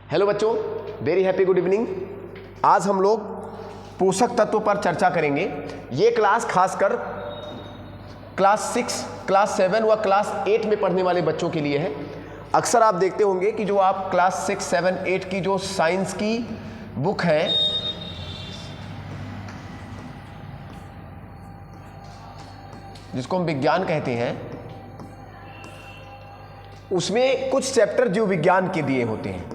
Hello बच्चों, very happy good evening. आज हम लोग पोषक तत्वों पर चर्चा करेंगे। ये क्लास खासकर क्लास 6, क्लास 7 व क्लास 8 में पढ़ने वाले बच्चों के लिए है। अक्सर आप देखते होंगे कि जो आप क्लास 6, 7, 8 की जो साइंस की बुक है, जिसको हम विज्ञान कहते हैं, उसमें कुछ चैप्टर जीव विज्ञान के दिए होते हैं,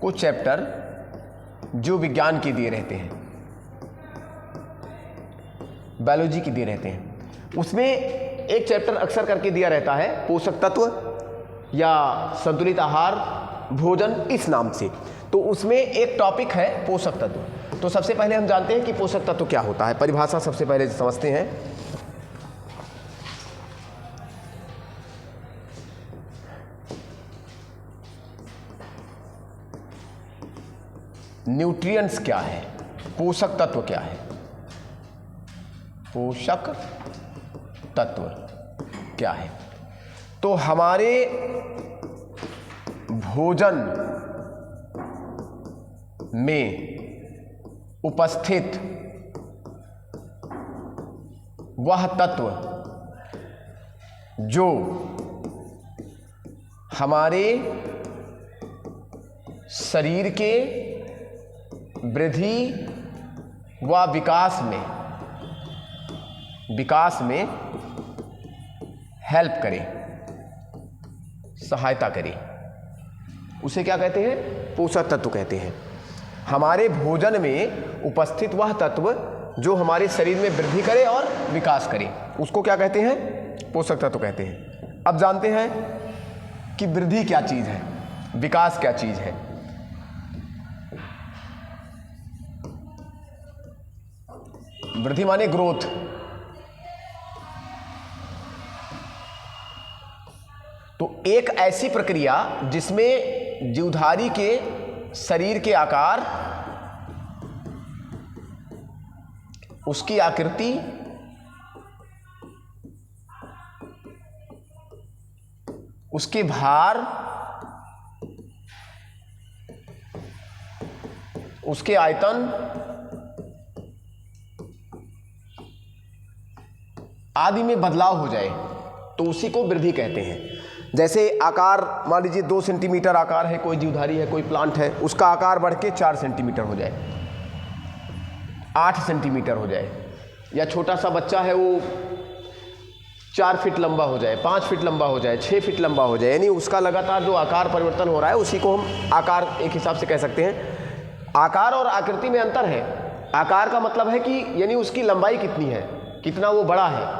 कुछ चैप्टर जीव विज्ञान के दिए रहते हैं, बायोलॉजी के दिए रहते हैं। उसमें एक चैप्टर अक्सर करके दिया रहता है पोषक तत्व या संतुलित आहार, भोजन, इस नाम से। तो उसमें एक टॉपिक है पोषक तत्व। तो सबसे पहले हम जानते हैं कि पोषक तत्व क्या होता है। परिभाषा सबसे पहले समझते हैं। न्यूट्रिएंट्स क्या है, पोषक तत्व क्या है, पोषक तत्व क्या है। तो हमारे भोजन में उपस्थित वह तत्व जो हमारे शरीर के वृद्धि व विकास में हेल्प करे, सहायता करे, उसे क्या कहते हैं? पोषक तत्व कहते हैं। हमारे भोजन में उपस्थित वह तत्व जो हमारे शरीर में वृद्धि करे और विकास करे, उसको क्या कहते हैं? पोषक तत्व कहते हैं। अब जानते हैं कि वृद्धि क्या चीज़ है, विकास क्या चीज़ है। वृद्धि माने ग्रोथ। तो एक ऐसी प्रक्रिया जिसमें जीवधारी के शरीर के आकार, उसकी आकृति, उसके भार, उसके आयतन आदि में बदलाव हो जाए तो उसी को वृद्धि कहते हैं। जैसे आकार, मान लीजिए 2 सेंटीमीटर आकार है, कोई जीवधारी है, कोई प्लांट है, उसका आकार बढ़ के 4 सेंटीमीटर हो जाए, 8 सेंटीमीटर हो जाए, या छोटा सा बच्चा है वो 4 फीट लंबा हो जाए, 5 फीट लंबा हो जाए, 6 फीट लंबा हो जाए, यानी उसका लगातार जो आकार परिवर्तन हो रहा है उसी को हम आकार एक हिसाब से कह सकते हैं। आकार और आकृति में अंतर है। आकार का मतलब है कि यानी उसकी लंबाई कितनी है, कितना वो बड़ा है।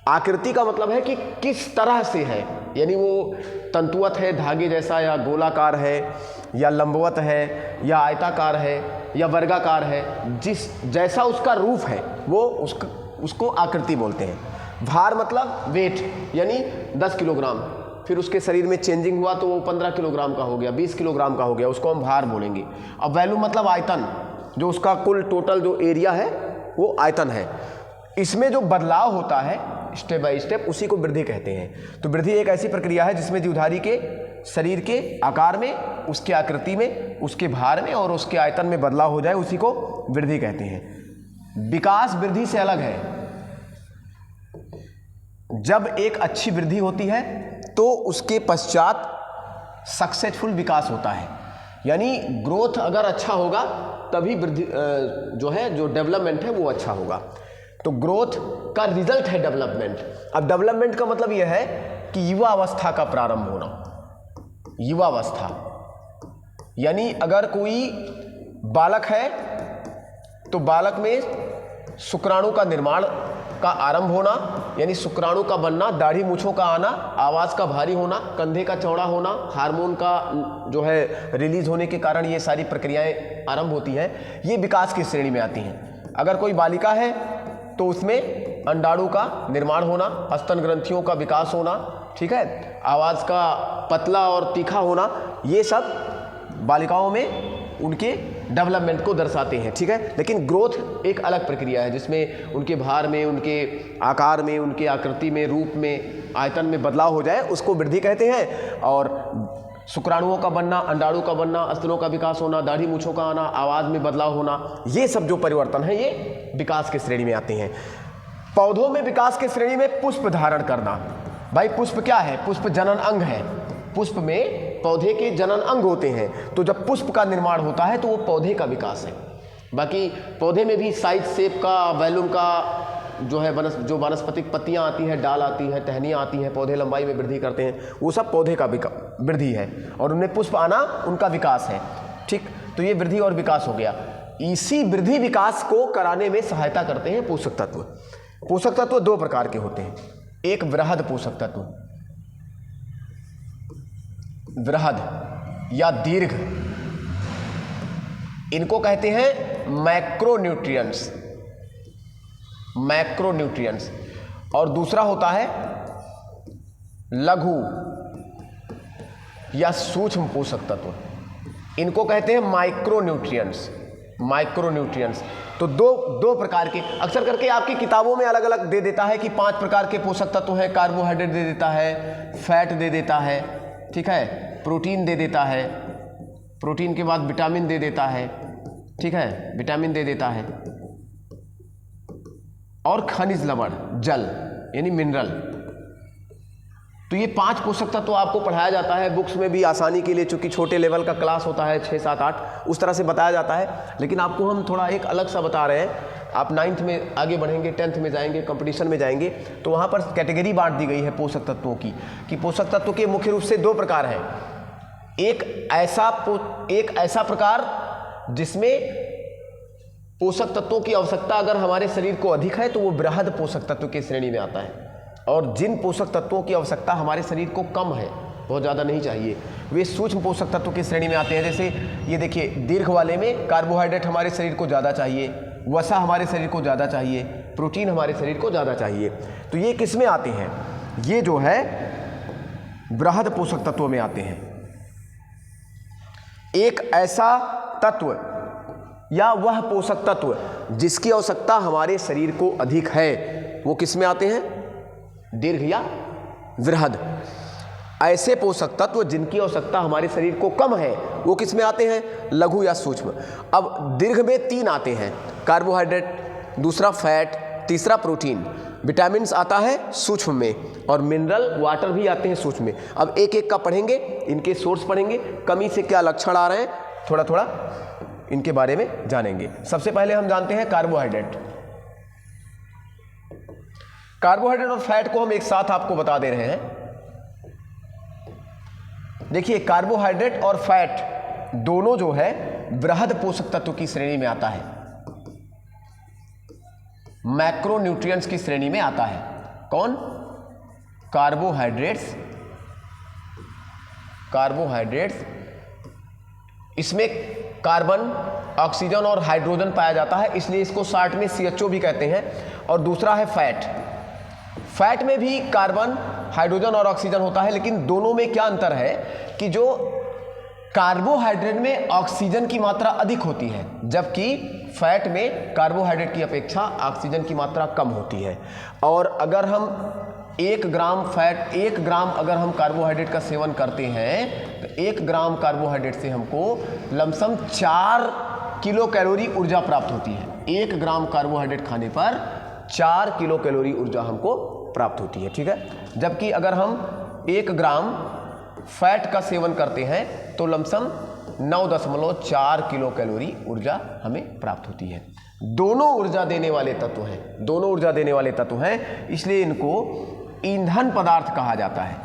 आकृति का मतलब है कि किस तरह से है, यानी वो तंतुवत है, धागे जैसा, या गोलाकार है, या लंबवत है, या आयताकार है, या वर्गाकार है, जिस जैसा उसका रूप है वो उसको आकृति बोलते हैं। भार मतलब वेट, यानी 10 किलोग्राम, फिर उसके शरीर में चेंजिंग हुआ तो वो 15 किलोग्राम का हो गया, 20 किलोग्राम का हो गया, उसको हम भार बोलेंगे। अब वैल्यू मतलब आयतन, जो उसका कुल टोटल जो एरिया है वो आयतन है। इसमें जो बदलाव होता है स्टेप बाय स्टेप, उसी को वृद्धि कहते हैं। तो वृद्धि एक ऐसी प्रक्रिया है जिसमें जीवधारी के शरीर के आकार में, उसके आकृति में, उसके भार में और उसके आयतन में बदलाव हो जाए, उसी को वृद्धि कहते हैं। विकास वृद्धि से अलग है। जब एक अच्छी वृद्धि होती है तो उसके पश्चात सक्सेसफुल विकास होता है, यानी ग्रोथ अगर अच्छा होगा तभी वृद्धि जो डेवलपमेंट है वो अच्छा होगा। तो ग्रोथ का रिजल्ट है डेवलपमेंट। अब डेवलपमेंट का मतलब यह है कि युवा अवस्था का प्रारंभ होना। युवा अवस्था यानी अगर कोई बालक है तो बालक में शुक्राणु का निर्माण का आरंभ होना, यानी शुक्राणु का बनना, दाढ़ी मूंछों का आना, आवाज़ का भारी होना, कंधे का चौड़ा होना, हार्मोन का जो है रिलीज होने के कारण ये सारी प्रक्रियाएं आरंभ होती हैं। ये विकास की श्रेणी में आती हैं। अगर कोई बालिका है तो उसमें अंडाणु का निर्माण होना, स्तन ग्रंथियों का विकास होना, ठीक है, आवाज़ का पतला और तीखा होना, ये सब बालिकाओं में उनके डेवलपमेंट को दर्शाते हैं, ठीक है। लेकिन ग्रोथ एक अलग प्रक्रिया है जिसमें उनके भार में, उनके आकार में, उनके आकृति में, रूप में, आयतन में बदलाव हो जाए, उसको वृद्धि कहते हैं। और शुक्राणुओं का बनना, अंडाणु का बनना, स्तनों का विकास होना, दाढ़ी मूंछों का आना, आवाज़ में बदलाव होना, ये सब जो परिवर्तन है ये विकास की श्रेणी में आते हैं। पौधों में विकास की श्रेणी में पुष्प धारण करना। भाई पुष्प क्या है? पुष्प जनन अंग है। पुष्प में पौधे के जनन अंग होते हैं, तो जब पुष्प का निर्माण होता है तो वो पौधे का विकास है। बाकी पौधे में भी साइज, शेप का, वैल्यूम का जो है जो वानस्पतिक पत्तियां आती हैं, डाल आती हैं, टहनियाँ आती हैं, पौधे लंबाई में वृद्धि करते हैं, वो सब पौधे का वृद्धि है और उनमें पुष्प आना उनका विकास है। ठीक, तो ये वृद्धि और विकास हो गया। इसी वृद्धि विकास को कराने में सहायता करते हैं पोषक तत्व। पोषक तत्व दो प्रकार के होते हैं, एक वृहद पोषक तत्व, वृहद या दीर्घ, इनको कहते हैं मैक्रोन्यूट्रिएंट्स, मैक्रोन्यूट्रिएंट्स। और दूसरा होता है लघु या सूक्ष्म पोषक तत्व, इनको कहते हैं माइक्रोन्यूट्रिएंट्स, माइक्रोन्यूट्रिएंट्स। तो दो प्रकार के, अक्सर करके आपकी किताबों में अलग अलग दे देता है कि 5 प्रकार के पोषक तत्व हैं। कार्बोहाइड्रेट दे देता है, फैट दे देता है, ठीक है, प्रोटीन दे देता है, प्रोटीन के बाद विटामिन दे देता है, ठीक है, विटामिन दे देता है, और खनिज लवण, जल यानी मिनरल। तो ये 5 पोषक तत्व तो आपको पढ़ाया जाता है बुक्स में भी आसानी के लिए, चूंकि छोटे लेवल का क्लास होता है 6, 7, 8, उस तरह से बताया जाता है। लेकिन आपको हम थोड़ा एक अलग सा बता रहे हैं। आप 9th में आगे बढ़ेंगे, 10th में जाएंगे, कंपटीशन में जाएंगे, तो वहाँ पर कैटेगरी बांट दी गई है पोषक तत्वों की, कि पोषक तत्व के मुख्य रूप से 2 प्रकार हैं। एक ऐसा प्रकार जिसमें पोषक तत्वों की आवश्यकता अगर हमारे शरीर को अधिक है तो वो वृहद पोषक तत्व की श्रेणी में आता है। और जिन पोषक तत्वों की आवश्यकता हमारे शरीर को कम है, बहुत ज़्यादा नहीं चाहिए, वे सूक्ष्म पोषक तत्व की श्रेणी में आते हैं। जैसे ये देखिए, दीर्घ वाले में कार्बोहाइड्रेट हमारे शरीर को ज़्यादा चाहिए, वसा हमारे शरीर को ज़्यादा चाहिए, प्रोटीन हमारे शरीर को ज़्यादा चाहिए। तो ये किस में आते हैं? ये जो है वृहद पोषक तत्वों में आते हैं। एक ऐसा तत्व या वह पोषक तत्व जिसकी आवश्यकता हमारे शरीर को अधिक है, वो किस में आते हैं? दीर्घ या वृहद। ऐसे पोषक तत्व जिनकी आवश्यकता हमारे शरीर को कम है, वो किस में आते हैं? लघु या सूक्ष्म। अब दीर्घ में 3 आते हैं, कार्बोहाइड्रेट, दूसरा फैट, तीसरा प्रोटीन। विटामिन्स आता है सूक्ष्म में, और मिनरल, वाटर भी आते हैं सूक्ष्म में। अब एक एक का पढ़ेंगे, इनके सोर्स पढ़ेंगे, कमी से क्या लक्षण आ रहे हैं, थोड़ा थोड़ा इनके बारे में जानेंगे। सबसे पहले हम जानते हैं कार्बोहाइड्रेट। कार्बोहाइड्रेट और फैट को हम एक साथ आपको बता दे रहे हैं। देखिए, कार्बोहाइड्रेट और फैट दोनों जो है वृहद पोषक तत्व की श्रेणी में आता है, मैक्रोन्यूट्रिएंट्स की श्रेणी में आता है। कौन? कार्बोहाइड्रेट्स। कार्बोहाइड्रेट्स, इसमें कार्बन, ऑक्सीजन और हाइड्रोजन पाया जाता है, इसलिए इसको शॉर्ट में CHO भी कहते हैं। और दूसरा है फैट। फैट में भी कार्बन, हाइड्रोजन और ऑक्सीजन होता है, लेकिन दोनों में क्या अंतर है कि जो कार्बोहाइड्रेट में ऑक्सीजन की मात्रा अधिक होती है, जबकि फैट में कार्बोहाइड्रेट की अपेक्षा ऑक्सीजन की मात्रा कम होती है। और अगर हम 1 ग्राम अगर हम कार्बोहाइड्रेट का सेवन करते हैं तो 1 ग्राम कार्बोहाइड्रेट से हमको लमसम 4 किलो कैलोरी ऊर्जा प्राप्त होती है। 1 ग्राम कार्बोहाइड्रेट खाने पर 4 किलो कैलोरी ऊर्जा हमको प्राप्त होती है, ठीक है। जबकि अगर हम 1 ग्राम फैट का सेवन करते हैं तो लमसम 9.4 किलो कैलोरी ऊर्जा हमें प्राप्त होती है। दोनों ऊर्जा देने वाले तत्व हैं, दोनों ऊर्जा देने वाले तत्व हैं, इसलिए इनको ईंधन पदार्थ कहा जाता है।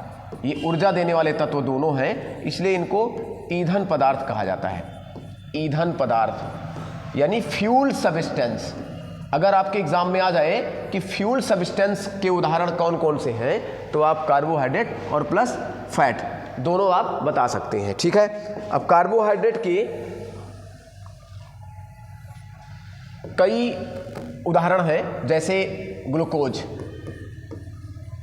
ये ऊर्जा देने वाले तत्व दोनों हैं, इसलिए इनको ईंधन पदार्थ कहा जाता है। ईंधन पदार्थ यानी फ्यूल सब्सटेंस। अगर आपके एग्जाम में आ जाए कि फ्यूल सब्सटेंस के उदाहरण कौन कौन से हैं, तो आप कार्बोहाइड्रेट और प्लस फैट दोनों आप बता सकते हैं, ठीक है। अब कार्बोहाइड्रेट के कई उदाहरण हैं, जैसे ग्लूकोज।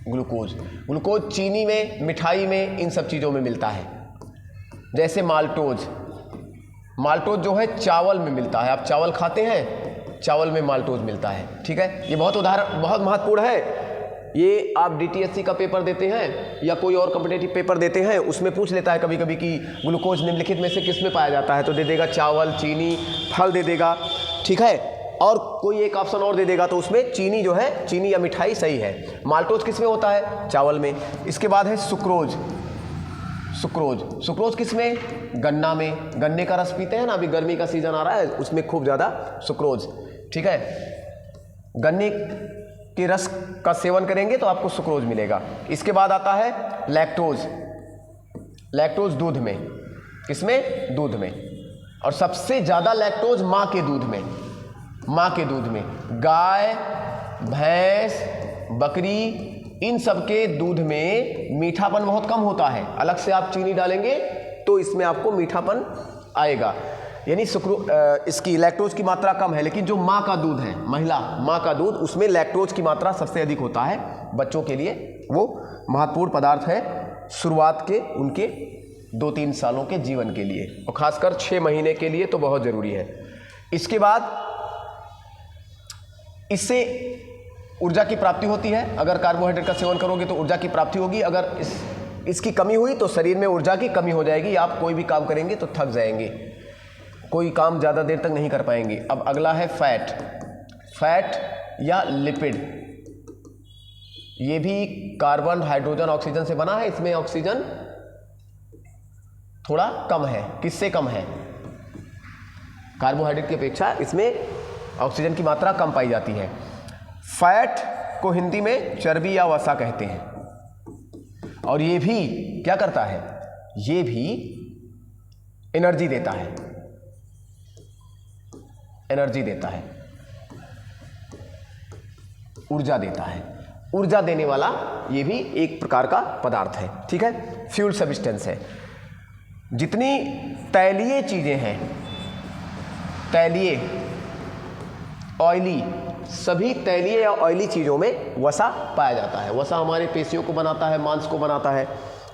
ग्लूकोज चीनी में, मिठाई में, इन सब चीज़ों में मिलता है। जैसे माल्टोज जो है चावल में मिलता है। आप चावल खाते हैं, चावल में माल्टोज मिलता है, ठीक है। ये बहुत महत्वपूर्ण है। ये आप DTSC का पेपर देते हैं या कोई और कॉम्पिटिटिव पेपर देते हैं, उसमें पूछ लेता है कभी कभी कि ग्लूकोज निम्नलिखित में से किस में पाया जाता है, तो दे देगा चावल, चीनी, फल दे देगा, ठीक है, और कोई एक ऑप्शन और दे देगा तो उसमें चीनी जो है, चीनी या मिठाई सही है। माल्टोज किस में होता है? चावल में। इसके बाद है सुक्रोज। सुक्रोज किस में? गन्ना में। गन्ने का रस पीते हैं ना, अभी गर्मी का सीजन आ रहा है, उसमें खूब ज़्यादा सुक्रोज, ठीक है, गन्ने के रस का सेवन करेंगे तो आपको सुक्रोज मिलेगा। इसके बाद आता है लैक्टोज। लैक्टोज दूध में, किसमें? दूध में। और सबसे ज़्यादा लैक्टोज माँ के दूध में, माँ के दूध में। गाय, भैंस, बकरी, इन सब के दूध में मीठापन बहुत कम होता है। अलग से आप चीनी डालेंगे तो इसमें आपको मीठापन आएगा, यानी इसकी लैक्टोज की मात्रा कम है। लेकिन जो माँ का दूध है, महिला माँ का दूध, उसमें लैक्टोज की मात्रा सबसे अधिक होता है। बच्चों के लिए वो महत्वपूर्ण पदार्थ है शुरुआत के उनके 2-3 सालों के जीवन के लिए, और खासकर 6 महीने के लिए तो बहुत ज़रूरी है। इसके बाद इससे ऊर्जा की प्राप्ति होती है। अगर कार्बोहाइड्रेट का सेवन करोगे तो ऊर्जा की प्राप्ति होगी। अगर इसकी कमी हुई तो शरीर में ऊर्जा की कमी हो जाएगी, आप कोई भी काम करेंगे तो थक जाएंगे, कोई काम ज़्यादा देर तक नहीं कर पाएंगे। अब अगला है फैट। फैट या लिपिड, ये भी कार्बन, हाइड्रोजन, ऑक्सीजन से बना है। इसमें ऑक्सीजन थोड़ा कम है। किससे कम है? कार्बोहाइड्रेट की अपेक्षा इसमें ऑक्सीजन की मात्रा कम पाई जाती है। फैट को हिंदी में चर्बी या वसा कहते हैं। और ये भी क्या करता है? ये भी एनर्जी देता है, एनर्जी देता है, ऊर्जा देता है। ऊर्जा देने वाला ये भी एक प्रकार का पदार्थ है, ठीक है, फ्यूल सब्सटेंस है। जितनी तैलीय चीजें हैं, तैलीय, ऑयली, सभी तैलीय या ऑयली चीज़ों में वसा पाया जाता है। वसा हमारे पेशियों को बनाता है, मांस को बनाता है।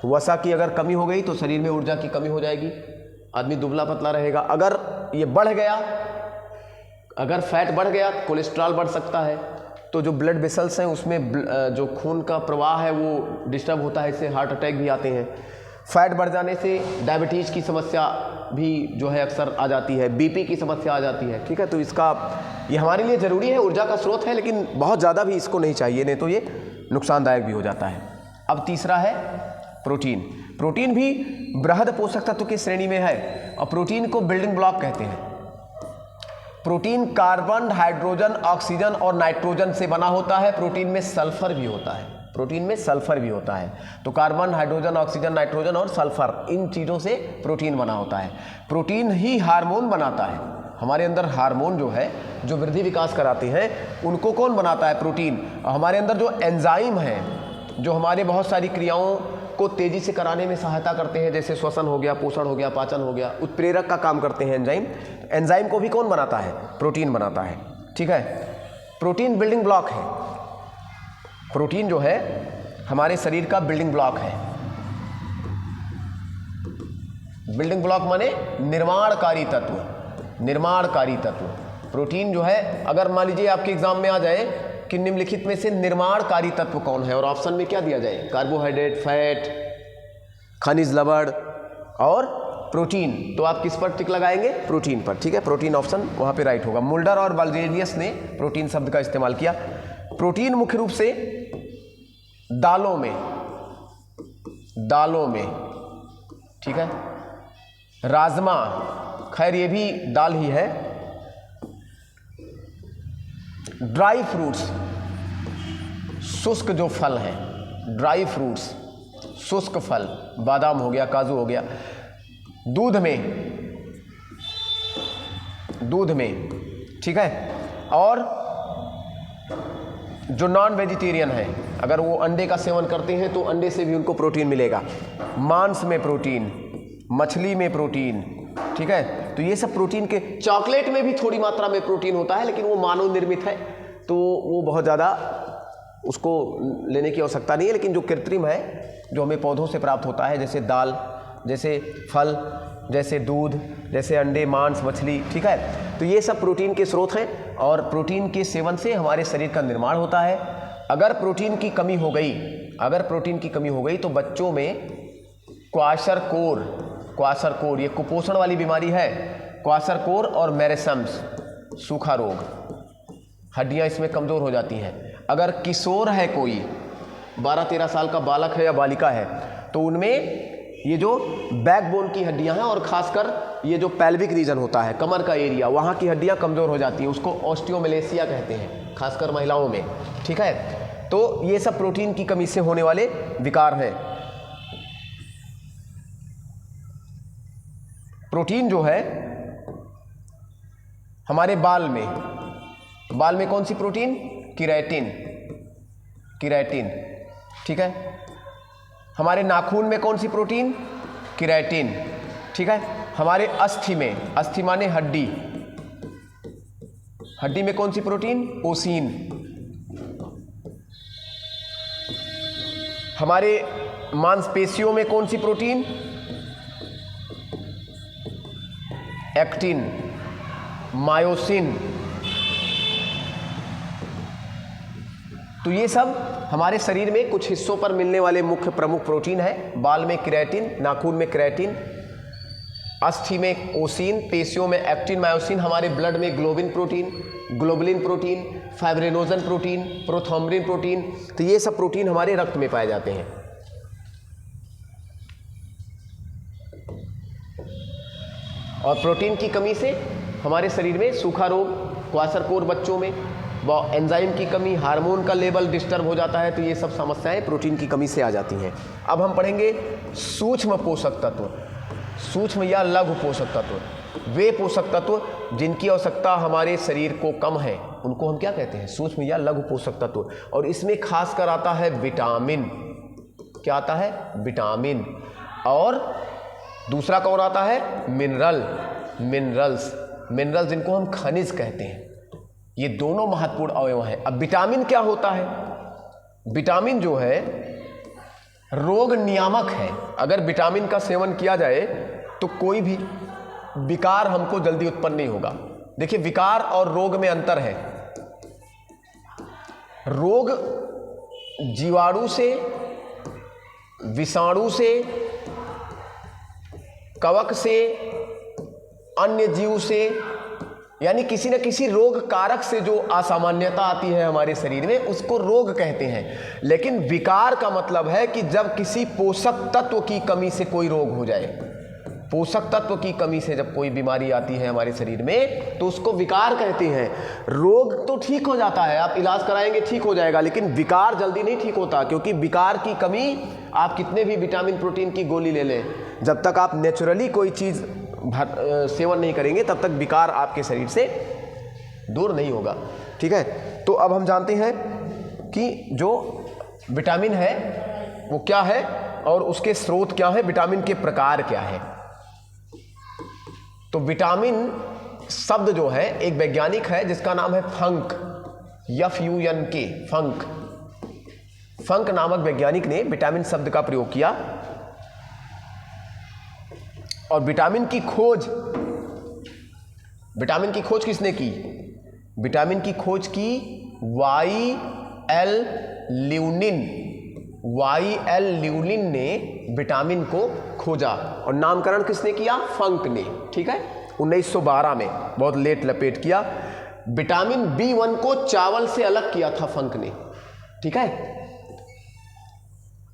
वसा की अगर कमी हो गई तो शरीर में ऊर्जा की कमी हो जाएगी, आदमी दुबला पतला रहेगा। अगर ये बढ़ गया, अगर फैट बढ़ गया, कोलेस्ट्रॉल बढ़ सकता है, तो जो ब्लड वेसल्स हैं उसमें जो खून का प्रवाह है वो डिस्टर्ब होता है, इससे हार्ट अटैक भी आते हैं। फैट बढ़ जाने से डायबिटीज़ की समस्या भी जो है अक्सर आ जाती है, बीपी की समस्या आ जाती है, ठीक है। तो इसका ये हमारे लिए ज़रूरी है, ऊर्जा का स्रोत है, लेकिन बहुत ज़्यादा भी इसको नहीं चाहिए, नहीं तो ये नुकसानदायक भी हो जाता है। अब तीसरा है प्रोटीन। प्रोटीन भी बृहद पोषक तत्व की श्रेणी में है और प्रोटीन को बिल्डिंग ब्लॉक कहते हैं। प्रोटीन कार्बन, हाइड्रोजन, ऑक्सीजन और नाइट्रोजन से बना होता है। प्रोटीन में सल्फर भी होता है, प्रोटीन में सल्फर भी होता है। तो कार्बन, हाइड्रोजन, ऑक्सीजन, नाइट्रोजन और सल्फर, इन चीज़ों से प्रोटीन बना होता है। प्रोटीन ही हार्मोन बनाता है। हमारे अंदर हार्मोन जो है, जो वृद्धि विकास कराते हैं, उनको कौन बनाता है? प्रोटीन। हमारे अंदर जो एंजाइम हैं, जो हमारे बहुत सारी क्रियाओं को तेज़ी से कराने में सहायता करते हैं, जैसे श्वसन हो गया, पोषण हो गया, पाचन हो गया, उत्प्रेरक का काम करते हैं एंजाइम। एंजाइम को भी कौन बनाता है? प्रोटीन बनाता है, ठीक है। प्रोटीन बिल्डिंग ब्लॉक है। प्रोटीन जो है हमारे शरीर का बिल्डिंग ब्लॉक है। बिल्डिंग ब्लॉक माने निर्माणकारी तत्व, निर्माणकारी तत्व। प्रोटीन जो है, अगर मान लीजिए आपके एग्जाम में आ जाए कि निम्नलिखित में से निर्माणकारी तत्व कौन है, और ऑप्शन में क्या दिया जाए? कार्बोहाइड्रेट, फैट, खनिज लवण और प्रोटीन, तो आप किस पर टिक लगाएंगे? प्रोटीन पर, ठीक है। प्रोटीन ऑप्शन वहाँ पे राइट होगा। मुल्डर और बल्जेरियस ने प्रोटीन शब्द का इस्तेमाल किया। प्रोटीन मुख्य रूप से दालों में, दालों में, ठीक है, राजमा, खैर ये भी दाल ही है, ड्राई फ्रूट्स, शुष्क जो फल हैं, ड्राई फ्रूट्स, शुष्क फल, बादाम हो गया, काजू हो गया, दूध में, दूध में, ठीक है। और जो नॉन वेजिटेरियन है, अगर वो अंडे का सेवन करते हैं तो अंडे से भी उनको प्रोटीन मिलेगा। मांस में प्रोटीन, मछली में प्रोटीन, ठीक है। तो ये सब प्रोटीन के, चॉकलेट में भी थोड़ी मात्रा में प्रोटीन होता है, लेकिन वो मानव निर्मित है तो वो बहुत ज़्यादा उसको लेने की आवश्यकता नहीं है। लेकिन जो कृत्रिम है, जो हमें पौधों से प्राप्त होता है, जैसे दाल, जैसे फल, जैसे दूध, जैसे अंडे, मांस, मछली, ठीक है, तो ये सब प्रोटीन के स्रोत हैं और प्रोटीन के सेवन से हमारे शरीर का निर्माण होता है। अगर प्रोटीन की कमी हो गई, अगर प्रोटीन की कमी हो गई तो बच्चों में क्वाशरकोर ये कुपोषण वाली बीमारी है, क्वाशरकोर और मेरेसम्स सूखा रोग, हड्डियां इसमें कमज़ोर हो जाती हैं। अगर किशोर है, कोई 12-13 साल का बालक है या बालिका है, तो उनमें ये जो बैकबोन की हड्डियां हैं और खासकर ये जो पेल्विक रीजन होता है, कमर का एरिया, वहाँ की हड्डियां कमज़ोर हो जाती हैं, उसको ऑस्टियोमेलेसिया कहते हैं, खासकर महिलाओं में। ठीक है, तो ये सब प्रोटीन की कमी से होने वाले विकार हैं। प्रोटीन जो है हमारे बाल में कौन सी प्रोटीन? केराटिन। ठीक है, हमारे नाखून में कौन सी प्रोटीन? केराटिन। ठीक है, हमारे अस्थि माने हड्डी में कौन सी प्रोटीन? ओसीन। हमारे मांसपेशियों में कौन सी प्रोटीन? Actin, myosin. तो ये सब हमारे शरीर में कुछ हिस्सों पर मिलने वाले मुख्य प्रमुख प्रोटीन है। बाल में केराटिन, नाखून में केराटिन, अस्थि में ओसीन, पेशियों में एक्टिन, मायोसिन, हमारे ब्लड में globulin protein, fibrinogen protein, prothrombin protein. तो ये सब प्रोटीन हमारे रक्त में पाए जाते हैं। और प्रोटीन की कमी से हमारे शरीर में सूखा रोग, क्वाशरकोर बच्चों में, एंजाइम की कमी, हार्मोन का लेवल डिस्टर्ब हो जाता है। तो ये सब समस्याएं प्रोटीन की कमी से आ जाती हैं। अब हम पढ़ेंगे सूक्ष्म पोषक तत्व, सूक्ष्म या लघु पोषक तत्व। वे पोषक तत्व जिनकी आवश्यकता हमारे शरीर को कम है, उनको हम क्या कहते हैं? सूक्ष्म या लघु पोषक तत्व। और इसमें खास कर आता है विटामिन। क्या आता है? विटामिन। और दूसरा कौन आता है? मिनरल्स जिनको हम खनिज कहते हैं। ये दोनों महत्वपूर्ण अवयव हैं। अब विटामिन क्या होता है? विटामिन जो है रोग नियामक है। अगर विटामिन का सेवन किया जाए तो कोई भी विकार हमको जल्दी उत्पन्न नहीं होगा। देखिए, विकार और रोग में अंतर है। रोग जीवाणु से, विषाणु से, कवक से, अन्य जीव से, यानी किसी न किसी रोग कारक से जो असामान्यता आती है हमारे शरीर में, उसको रोग कहते हैं। लेकिन विकार का मतलब है कि जब किसी पोषक तत्व की कमी से कोई रोग हो जाए, पोषक तत्व की कमी से जब कोई बीमारी आती है हमारे शरीर में, तो उसको विकार कहते हैं। रोग तो ठीक हो जाता है, आप इलाज कराएंगे ठीक हो जाएगा, लेकिन विकार जल्दी नहीं ठीक होता। क्योंकि विकार की कमी, आप कितने भी विटामिन प्रोटीन की गोली ले लें, जब तक आप नेचुरली कोई चीज़ सेवन नहीं करेंगे तब तक विकार आपके शरीर से दूर नहीं होगा। ठीक है, तो अब हम जानते हैं कि जो विटामिन है वो क्या है और उसके स्रोत क्या है, विटामिन के प्रकार क्या है। तो विटामिन शब्द जो है, एक वैज्ञानिक है जिसका नाम है फंक, FUNK, फंक नामक वैज्ञानिक ने विटामिन शब्द का प्रयोग किया। और विटामिन की खोज किसने की? विटामिन की खोज की YL ल्यूनिन ने विटामिन को खोजा। और नामकरण किसने किया? फंक ने। ठीक है, 1912 में, बहुत लेट लपेट किया। विटामिन B1 को चावल से अलग किया था फंक ने। ठीक है,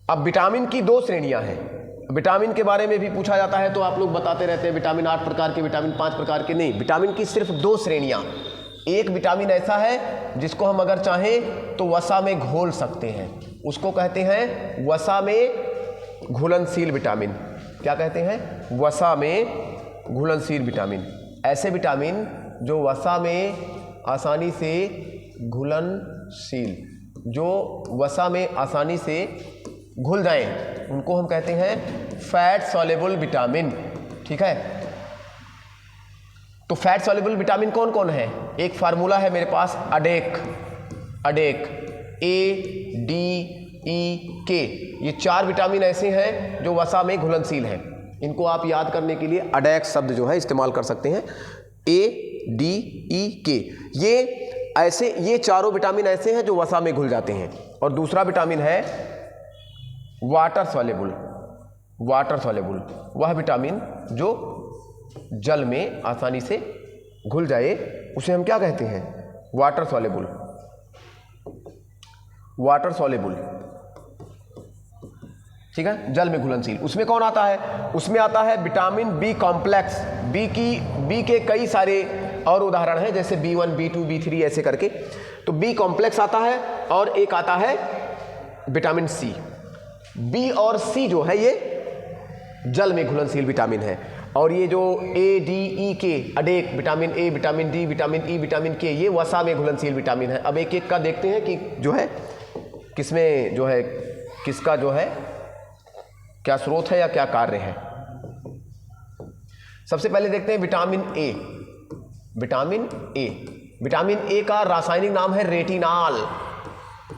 अब विटामिन की 2 श्रेणियां हैं। विटामिन के बारे में भी पूछा जाता है तो आप लोग बताते रहते हैं विटामिन 8 प्रकार के, विटामिन 5 प्रकार के। नहीं, विटामिन की सिर्फ 2 श्रेणियां। एक विटामिन ऐसा है जिसको हम अगर चाहें तो वसा में घोल सकते हैं, उसको कहते हैं वसा में घुलनशील विटामिन। क्या कहते हैं? वसा में घुलनशील विटामिन। ऐसे विटामिन जो वसा में आसानी से घुलनशील, जो वसा में आसानी से घुल जाएं, उनको हम कहते हैं फैट सॉल्युबल विटामिन। ठीक है, तो फैट सॉल्युबल विटामिन कौन कौन है? एक फार्मूला है मेरे पास, अडेक, ADEK। ये 4 विटामिन ऐसे हैं जो वसा में घुलनशील हैं। इनको आप याद करने के लिए अडेक शब्द जो है इस्तेमाल कर सकते हैं, ADEK। ये चारों विटामिन ऐसे हैं जो वसा में घुल जाते हैं। और दूसरा विटामिन है वाटर सॉल्युबल। वाटर सॉल्युबल वह विटामिन जो जल में आसानी से घुल जाए, उसे हम क्या कहते हैं? Water soluble. वाटर सॉल्युबल, ठीक है, जल में घुलनशील। उसमें कौन आता है? उसमें आता है विटामिन बी कॉम्प्लेक्स। बी के कई सारे और उदाहरण हैं, जैसे B1, B2, B3 ऐसे करके। तो बी कॉम्प्लेक्स आता है और एक आता है विटामिन सी। बी और सी जो है ये जल में घुलनशील विटामिन है। और ये जो ए, डी, ई के अनेक vitamin A, vitamin D, vitamin E, vitamin के, ये वसा में घुलनशील विटामिन है। अब एक एक का देखते हैं कि जो है किसमें जो है किसका जो है क्या स्रोत है या क्या कार्य है। सबसे पहले देखते हैं vitamin A. Vitamin A, vitamin A का रासायनिक नाम है रेटिनाल।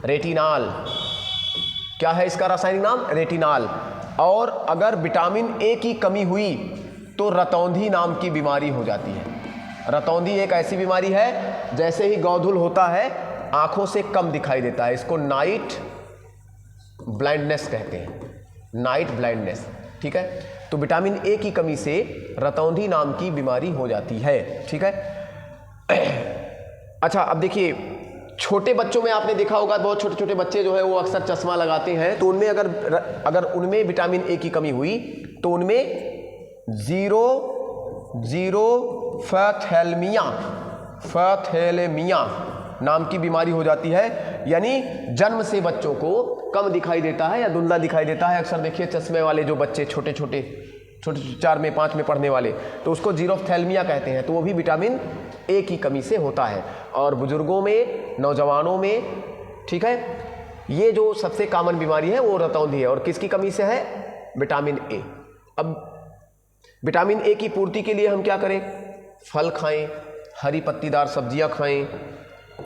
रेटिनाल क्या है इसका रासायनिक नाम? रेटिनाल। और अगर विटामिन ए की कमी हुई तो रतौंधी नाम की बीमारी हो जाती है। रतौंधी एक ऐसी बीमारी है, जैसे ही गोधुल होता है आंखों से कम दिखाई देता है। इसको नाइट ब्लाइंडनेस कहते हैं, नाइट ब्लाइंडनेस, ठीक है। तो विटामिन ए की कमी से रतौंधी नाम की बीमारी हो जाती है, ठीक है। अच्छा, अब देखिए छोटे बच्चों में आपने देखा होगा, बहुत छोटे छोटे बच्चे जो है वो अक्सर चश्मा लगाते हैं। तो उनमें अगर उनमें विटामिन ए की कमी हुई तो उनमें ज़ीरोफैथैलेमिया नाम की बीमारी हो जाती है। यानी जन्म से बच्चों को कम दिखाई देता है या धुंधला दिखाई देता है। अक्सर देखिए चश्मे वाले जो बच्चे छोटे 4 में 5 में पढ़ने वाले, तो उसको ज़ीरोफैथैलेमिया कहते हैं। तो वो भी विटामिन ए की कमी से होता है। और बुजुर्गों में, नौजवानों में, ठीक है, ये जो सबसे कॉमन बीमारी है वो रतौंधी है। और किसकी कमी से है? Vitamin A. अब विटामिन ए की पूर्ति के लिए हम क्या करें? फल खाएं, हरी पत्तीदार सब्जियां खाएं,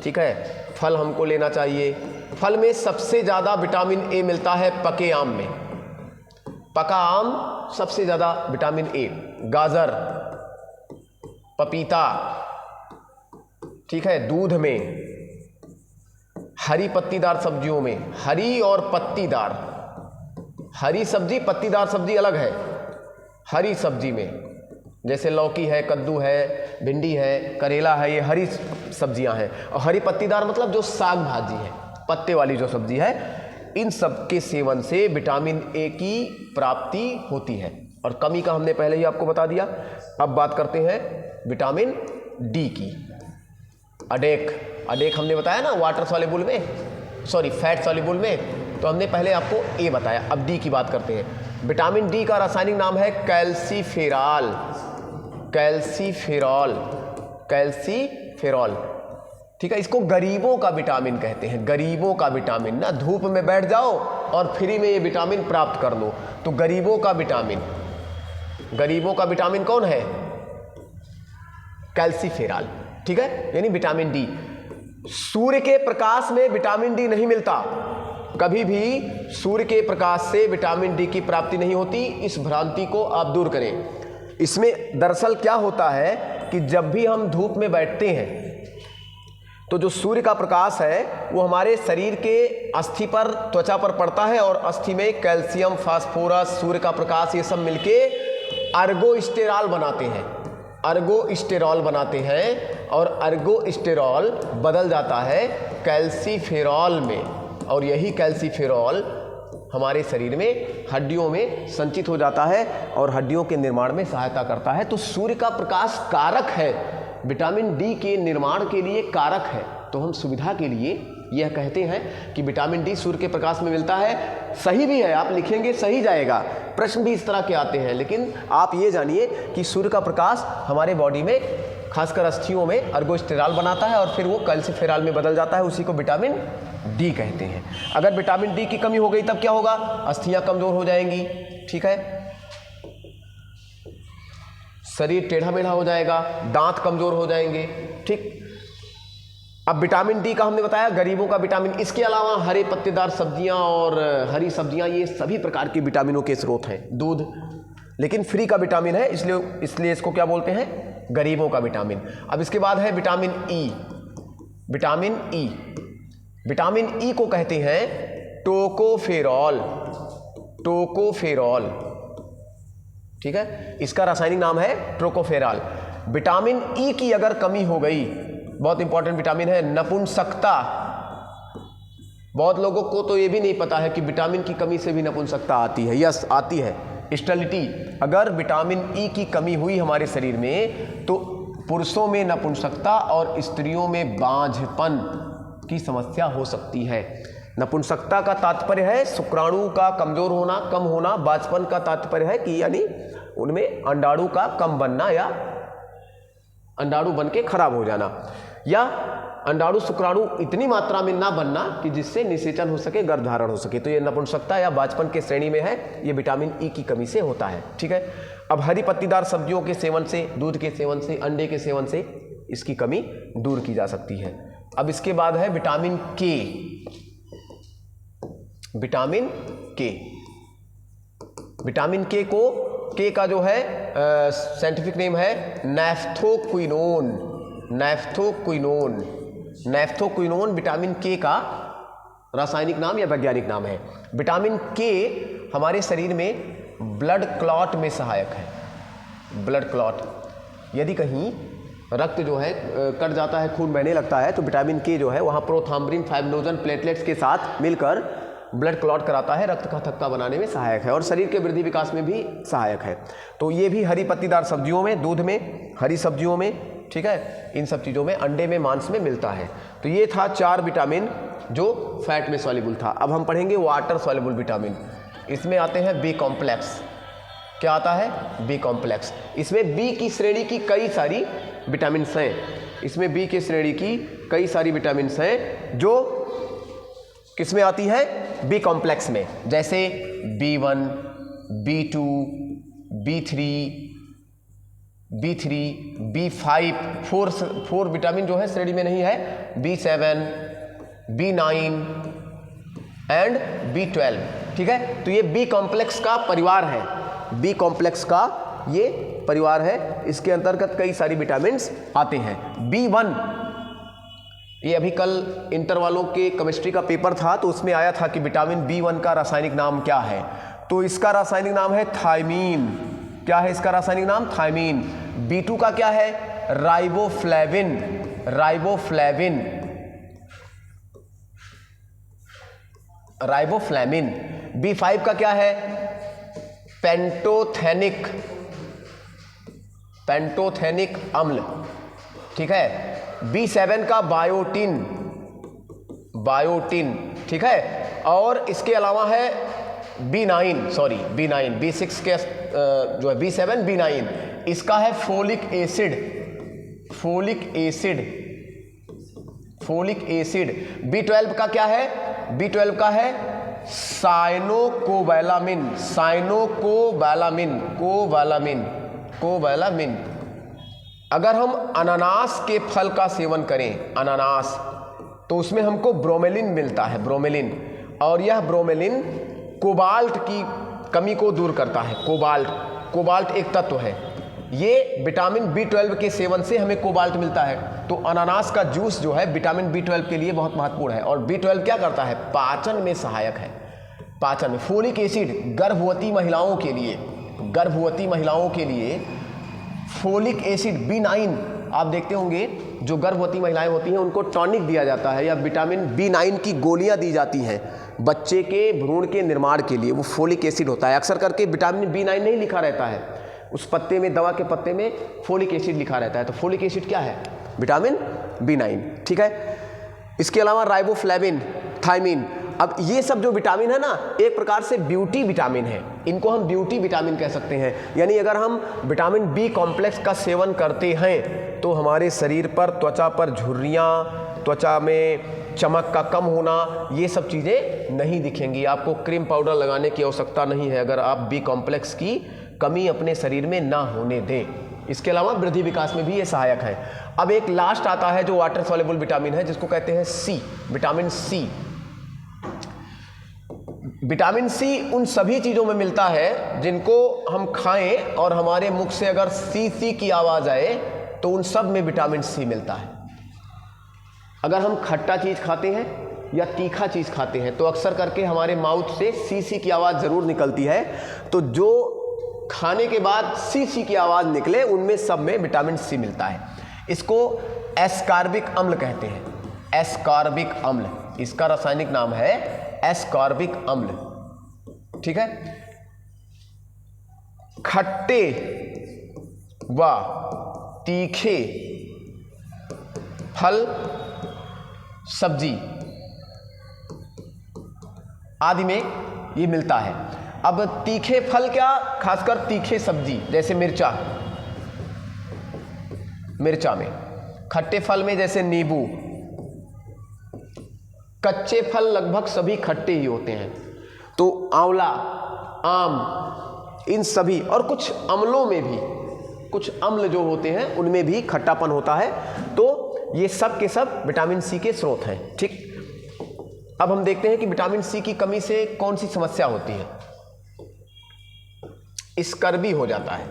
ठीक है, फल हमको लेना चाहिए। फल में सबसे ज़्यादा विटामिन ए मिलता है पके आम में। पका आम सबसे ज़्यादा विटामिन ए, गाजर, पपीता, ठीक है, दूध में, हरी पत्तीदार सब्जियों में, हरी और पत्तीदार, हरी सब्जी पत्तीदार सब्जी अलग है। हरी सब्जी में जैसे लौकी है, कद्दू है, भिंडी है, करेला है, ये हरी सब्जियां हैं। और हरी पत्तीदार मतलब जो साग भाजी है, पत्ते वाली जो सब्जी है, इन सब के सेवन से विटामिन ए की प्राप्ति होती है। और कमी का हमने पहले ही आपको बता दिया। अब बात करते हैं विटामिन डी की। अडेक हमने बताया ना वाटर सॉल्युबल में, सॉरी फैट सॉल्युबल में, तो हमने पहले आपको ए बताया। अब डी की बात करते हैं। विटामिन डी का रासायनिक नाम है कैल्सीफेरॉल। कैल्सीफेरॉल, ठीक है। इसको गरीबों का विटामिन कहते हैं। गरीबों का विटामिन ना, धूप में बैठ जाओ और फ्री में ये विटामिन प्राप्त कर लो, तो गरीबों का विटामिन कौन है? कैल्सीफेरॉल, ठीक है, यानी विटामिन डी। सूर्य के प्रकाश में विटामिन डी नहीं मिलता। कभी भी सूर्य के प्रकाश से विटामिन डी की प्राप्ति नहीं होती। इस भ्रांति को आप दूर करें। इसमें दरअसल क्या होता है कि जब भी हम धूप में बैठते हैं तो जो सूर्य का प्रकाश है वो हमारे शरीर के अस्थि पर, त्वचा पर पड़ता है, और अस्थि में कैल्शियम, फास्फोरस, सूर्य का प्रकाश, ये सब मिलके अर्गोस्टेरॉल बनाते हैं और अर्गोस्टेरॉल बदल जाता है कैल्सीफेरॉल में। और यही कैल्सीफेरॉल हमारे शरीर में हड्डियों में संचित हो जाता है और हड्डियों के निर्माण में सहायता करता है। तो सूर्य का प्रकाश कारक है, विटामिन डी के निर्माण के लिए कारक है। तो हम सुविधा के लिए यह कहते हैं कि विटामिन डी सूर्य के प्रकाश में मिलता है। सही भी है, आप लिखेंगे सही जाएगा। प्रश्न भी इस तरह के आते हैं, लेकिन आप ये जानिए कि सूर्य का प्रकाश हमारे बॉडी में, खासकर अस्थियों में, अर्गोस्टेरॉल बनाता है और फिर वो कैल्सीफेरॉल में बदल जाता है। उसी को विटामिन डी कहते हैं। अगर विटामिन डी की कमी हो गई तब क्या होगा? अस्थियां कमजोर हो जाएंगी, ठीक है, शरीर टेढ़ा मेढ़ा हो जाएगा, दांत कमजोर हो जाएंगे, ठीक। अब विटामिन डी का हमने बताया गरीबों का विटामिन। इसके अलावा हरे पत्तेदार सब्जियां और हरी सब्जियां, ये सभी प्रकार के विटामिनों के स्रोत हैं। दूध लेकिन फ्री का विटामिन है, इसलिए इसको क्या बोलते हैं? गरीबों का विटामिन। अब इसके बाद है vitamin E. Vitamin E vitamin E को कहते हैं टोकोफेरॉल, टोकोफेरॉल, ठीक है, इसका रासायनिक नाम है टोकोफेरॉल। विटामिन ई की अगर कमी हो गई, बहुत इंपॉर्टेंट विटामिन है, नपुंसकता। बहुत लोगों को तो ये भी नहीं पता है कि विटामिन की कमी से भी नपुंसकता आती है। यस, आती है। स्टेरिलिटी, अगर विटामिन ई की कमी हुई हमारे शरीर में तो पुरुषों में नपुंसकता और स्त्रियों में बांझपन की समस्या हो सकती है। नपुंसकता का तात्पर्य है शुक्राणु का कमजोर होना, कम होना। बांझपन का तात्पर्य है कि यानी उनमें अंडाणु का कम बनना या अंडाणु बन के खराब हो जाना, या अंडाणु शुक्राणु इतनी मात्रा में ना बनना कि जिससे निषेचन हो सके, गर्भधारण हो सके। तो ये नपुंसकता या बांझपन के श्रेणी में है। ये विटामिन ई की कमी से होता है, ठीक है। अब हरी पत्तीदार सब्जियों के सेवन से, दूध के सेवन से, अंडे के सेवन से इसकी कमी दूर की जा सकती है। अब इसके बाद है विटामिन के। विटामिन के, विटामिन के को, के का जो है साइंटिफिक नेम है नैफ्थोक्विनोन, नैफ्थोक्विनोन, नैफ्थोक्विनोन विटामिन के का रासायनिक नाम या वैज्ञानिक नाम है। विटामिन के हमारे शरीर में ब्लड क्लॉट में सहायक है। ब्लड क्लॉट, यदि कहीं रक्त जो है कट जाता है, खून बहने लगता है, तो विटामिन के जो है वहाँ प्रोथ्रोम्बिन, फाइब्रिनोजन, प्लेटलेट्स के साथ मिलकर ब्लड क्लॉट कराता है, रक्त का थक्का बनाने में सहायक है और शरीर के वृद्धि विकास में भी सहायक है। तो ये भी हरी पत्तीदार सब्जियों में, दूध में, हरी सब्जियों में, ठीक है, इन सब चीज़ों में, अंडे में, मांस में मिलता है। तो ये था 4 विटामिन जो फैट में सॉल्युबल था। अब हम पढ़ेंगे वाटर सॉल्युबल विटामिन। इसमें आते हैं बी कॉम्प्लेक्स। क्या आता है? B complex. इसमें बी की श्रेणी की कई सारी विटामिन हैं। इसमें बी की श्रेणी की कई सारी विटामिन हैं जो किसमें आती है? बी कॉम्प्लेक्स में, जैसे B1, B2, B3, B5, 4 vitamin जो है श्रेणी में नहीं है, B7, B9 एंड B12, ठीक है। तो ये बी कॉम्प्लेक्स का परिवार है, बी कॉम्प्लेक्स का ये परिवार है। इसके अंतर्गत कई सारी विटामिन्स आते हैं। B1, ये अभी कल इंटर वालों के केमिस्ट्री का पेपर था तो उसमें आया था कि विटामिन B1 का रासायनिक नाम क्या है। तो इसका रासायनिक नाम है थायमीन। क्या है इसका रासायनिक नाम? थायमीन। B2 का क्या है? Riboflavin, riboflavin, riboflavin. B5 का क्या है? पेंटोथेनिक, पेंटोथेनिक अम्ल, ठीक है। B7 का बायोटिन, बायोटिन, ठीक है। और इसके अलावा है B9, सॉरी B9, B6 के जो है B7, B9, इसका है folic acid, folic acid, folic acid. B12 का क्या है? B12 का है साइनोकोबैलामिन, साइनोकोबैलामिन, कोबैलामिन, कोबैलामिन। अगर हम अनानास के फल का सेवन करें, अनानास, तो उसमें हमको ब्रोमेलिन मिलता है, ब्रोमेलिन। और यह ब्रोमेलिन कोबाल्ट की कमी को दूर करता है। कोबाल्ट, कोबाल्ट एक तत्व है। ये विटामिन B12 के सेवन से हमें कोबाल्ट मिलता है। तो अनानास का जूस जो है विटामिन B12 के लिए बहुत महत्वपूर्ण है। और B12 क्या करता है? पाचन में सहायक है, पाचन में। फोलिक एसिड गर्भवती महिलाओं के लिए, गर्भवती महिलाओं के लिए फोलिक एसिड B9, आप देखते होंगे जो गर्भवती महिलाएं होती हैं उनको टॉनिक दिया जाता है या विटामिन B9 की गोलियां दी जाती हैं बच्चे के भ्रूण के निर्माण के लिए। वो फोलिक एसिड होता है। अक्सर करके विटामिन B9 नहीं लिखा रहता है, उस पत्ते में, दवा के पत्ते में फोलिक एसिड लिखा रहता है। तो फोलिक एसिड क्या है? विटामिन B9, ठीक है। इसके अलावा राइबोफ्लेविन, थायमीन। अब ये सब जो विटामिन है ना, एक प्रकार से ब्यूटी विटामिन है। इनको हम ब्यूटी विटामिन कह सकते हैं। यानी अगर हम विटामिन बी कॉम्प्लेक्स का सेवन करते हैं तो हमारे शरीर पर, त्वचा पर झुर्रियाँ, त्वचा में चमक का कम होना, ये सब चीज़ें नहीं दिखेंगी। आपको क्रीम पाउडर लगाने की आवश्यकता नहीं है अगर आप बी कॉम्प्लेक्स की कमी अपने शरीर में ना होने दें। इसके अलावा वृद्धि विकास में भी ये सहायक है। अब एक लास्ट आता है जो वाटर सॉल्युबल विटामिन है, जिसको कहते हैं सी, विटामिन सी। विटामिन सी उन सभी चीज़ों में मिलता है जिनको हम खाएं और हमारे मुख से अगर सी की आवाज़ आए तो उन सब में विटामिन सी मिलता है। अगर हम खट्टा चीज़ खाते हैं, या तीखा चीज़ खाते हैं तो अक्सर करके हमारे माउथ से सी सी की आवाज़ ज़रूर निकलती है। तो जो खाने के बाद सी सी की आवाज़ निकले उनमें सब में विटामिन सी मिलता है। इसको एस्कॉर्बिक अम्ल कहते हैं, एस्कॉर्बिक अम्ल, इसका रासायनिक नाम है एस्कॉर्बिक अम्ल। ठीक है। खट्टे व तीखे फल, सब्जी आदि में ये मिलता है। अब तीखे फल क्या, खासकर तीखे सब्जी जैसे मिर्चा, मिर्चा में, खट्टे फल में जैसे नींबू, कच्चे फल लगभग सभी खट्टे ही होते हैं तो आंवला, आम, इन सभी, और कुछ अम्लों में भी, कुछ अम्ल जो होते हैं उनमें भी खट्टापन होता है। तो ये सब के सब विटामिन सी के स्रोत हैं। ठीक। अब हम देखते हैं कि विटामिन सी की कमी से कौन सी समस्या होती है। स्कर्वी हो जाता है।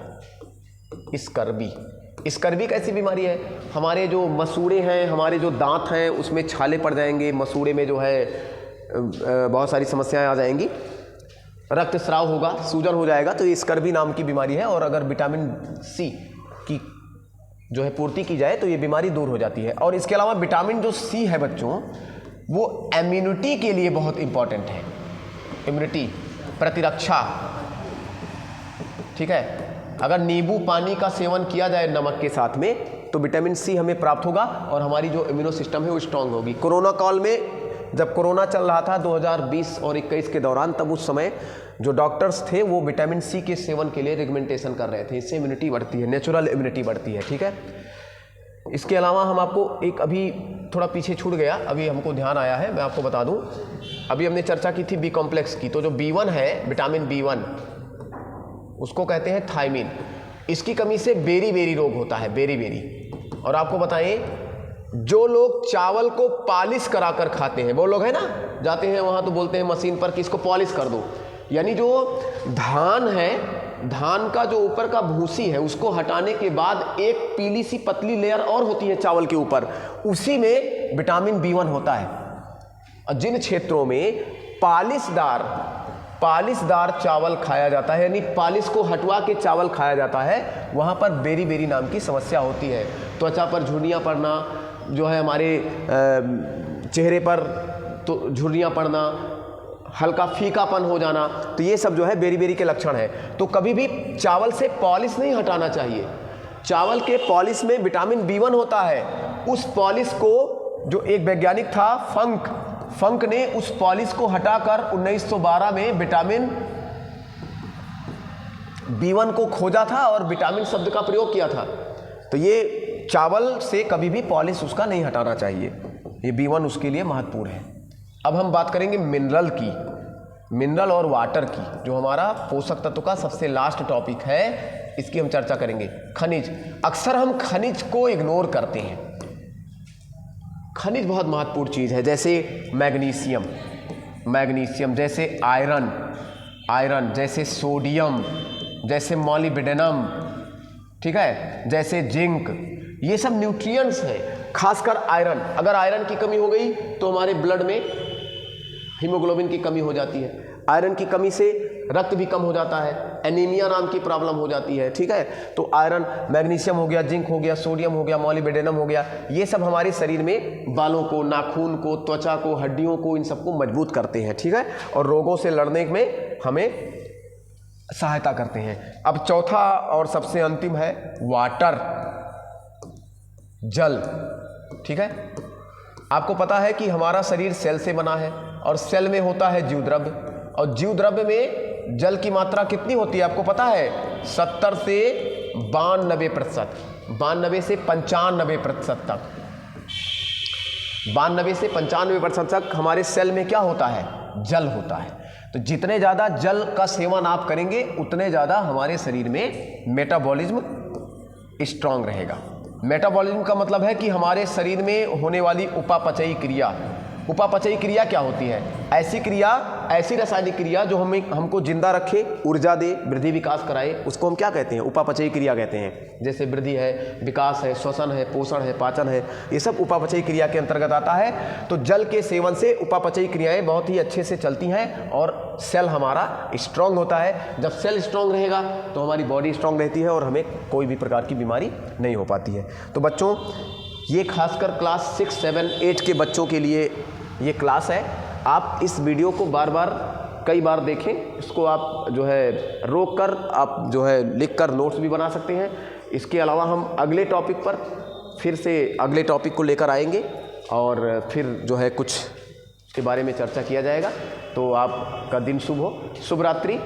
स्कर्वी कैसी बीमारी है, हमारे जो मसूड़े हैं, हमारे जो दांत हैं उसमें छाले पड़ जाएंगे, मसूड़े में जो है बहुत सारी समस्याएं आ जाएंगी, रक्तस्राव होगा, सूजन हो जाएगा। तो ये स्कर्वी नाम की बीमारी है और अगर विटामिन सी की जो है पूर्ति की जाए तो ये बीमारी दूर हो जाती है। और इसके अलावा विटामिन जो सी है बच्चों, वो इम्यूनिटी के लिए बहुत इंपॉर्टेंट है, इम्यूनिटी, प्रतिरक्षा। ठीक है। अगर नींबू पानी का सेवन किया जाए नमक के साथ में तो विटामिन सी हमें प्राप्त होगा और हमारी जो इम्यूनो सिस्टम है वो स्ट्रांग होगी। कोरोना काल में जब कोरोना चल रहा था 2020 और 21 के दौरान, तब उस समय जो डॉक्टर्स थे वो विटामिन सी के सेवन के लिए रिकमेंडेशन कर रहे थे। इससे इम्यूनिटी बढ़ती है, नेचुरल इम्यूनिटी बढ़ती है। ठीक है। इसके अलावा हम आपको एक, अभी थोड़ा पीछे छूट गया, अभी हमको ध्यान आया है, मैं आपको बता दूं। अभी हमने चर्चा की थी बी कॉम्प्लेक्स की, तो जो B1 है, विटामिन B1, उसको कहते हैं थायमिन। इसकी कमी से बेरी रोग होता है, बेरी। और आपको बताएं, जो लोग चावल को पॉलिश कराकर खाते हैं, वो लोग है ना, जाते हैं वहाँ तो बोलते हैं मशीन पर कि इसको पॉलिश कर दो, यानी जो धान है, धान का जो ऊपर का भूसी है उसको हटाने के बाद एक पीली सी पतली लेयर और होती है चावल के ऊपर, उसी में विटामिन B1 होता है। और जिन क्षेत्रों में पालिशदार चावल खाया जाता है, यानी पालिश को हटवा के चावल खाया जाता है, वहाँ पर बेरी नाम की समस्या होती है। त्वचा पर झुर्रियाँ पड़ना, जो है हमारे चेहरे पर तो झुर्रियाँ पड़ना, हल्का फीकापन हो जाना, तो ये सब जो है बेरी के लक्षण है। तो कभी भी चावल से पॉलिश नहीं हटाना चाहिए। चावल के पॉलिश में विटामिन B1 होता है। उस पॉलिश को, जो एक वैज्ञानिक था फंक ने उस पॉलिश को हटाकर 1912 में विटामिन B1 को खोजा था और विटामिन शब्द का प्रयोग किया था। तो ये चावल से कभी भी पॉलिश उसका नहीं हटाना चाहिए, ये B1 उसके लिए महत्वपूर्ण है। अब हम बात करेंगे मिनरल की, मिनरल और वाटर की, जो हमारा पोषक तत्व का सबसे लास्ट टॉपिक है, इसकी हम चर्चा करेंगे। खनिज, अक्सर हम खनिज को इग्नोर करते हैं। खनिज बहुत महत्वपूर्ण चीज़ है, जैसे मैग्नीशियम, जैसे आयरन, जैसे सोडियम, जैसे मॉलिब्डेनम, ठीक है, जैसे जिंक, ये सब न्यूट्रिएंट्स हैं। खासकर आयरन, अगर आयरन की कमी हो गई तो हमारे ब्लड में हीमोग्लोबिन की कमी हो जाती है। आयरन की कमी से रक्त भी कम हो जाता है, एनीमिया नाम की प्रॉब्लम हो जाती है। ठीक है। तो आयरन, मैग्नीशियम हो गया, जिंक हो गया, सोडियम हो गया, मॉलिब्डेनम हो गया, ये सब हमारे शरीर में बालों को, नाखून को, त्वचा को, हड्डियों को, इन सबको मजबूत करते हैं। ठीक है। और रोगों से लड़ने में हमें सहायता करते हैं। अब चौथा और सबसे अंतिम है वाटर, जल। ठीक है। आपको पता है कि हमारा शरीर सेल से बना है और सेल में होता है जीव द्रव्य, और जीव द्रव्य में जल की मात्रा कितनी होती है आपको पता है? 70 से 92%, 92 से 95% तक, 92 से 95% तक हमारे सेल में क्या होता है? जल होता है। तो जितने ज़्यादा जल का सेवन आप करेंगे उतने ज़्यादा हमारे शरीर में मेटाबॉलिज्म स्ट्रांग रहेगा। मेटाबॉलिज्म का मतलब है कि हमारे शरीर में होने वाली उपापचयी क्रिया। उपापचयी क्रिया क्या होती है? ऐसी क्रिया ऐसी रासायनिक क्रिया जो हमको जिंदा रखे, ऊर्जा दे, वृद्धि विकास कराए, उसको हम क्या कहते हैं? उपापचयी क्रिया कहते हैं। जैसे वृद्धि है, विकास है, श्वसन है, पोषण है, पाचन है, ये सब उपापचयी क्रिया के अंतर्गत आता है। तो जल के सेवन से उपापचयी क्रियाएं बहुत ही अच्छे से चलती हैं और सेल हमारा स्ट्रांग होता है। जब सेल स्ट्रांग रहेगा तो हमारी बॉडी स्ट्रांग रहती है और हमें कोई भी प्रकार की बीमारी नहीं हो पाती है। तो बच्चों, ये खासकर क्लास 6, 7, 8 के बच्चों के लिए ये क्लास है। आप इस वीडियो को बार बार कई बार देखें, इसको आप जो है रोक कर आप जो है लिख कर नोट्स भी बना सकते हैं। इसके अलावा हम अगले टॉपिक पर फिर से अगले टॉपिक को लेकर आएंगे और फिर जो है कुछ के बारे में चर्चा किया जाएगा। तो आपका दिन शुभ हो। शुभ रात्रि।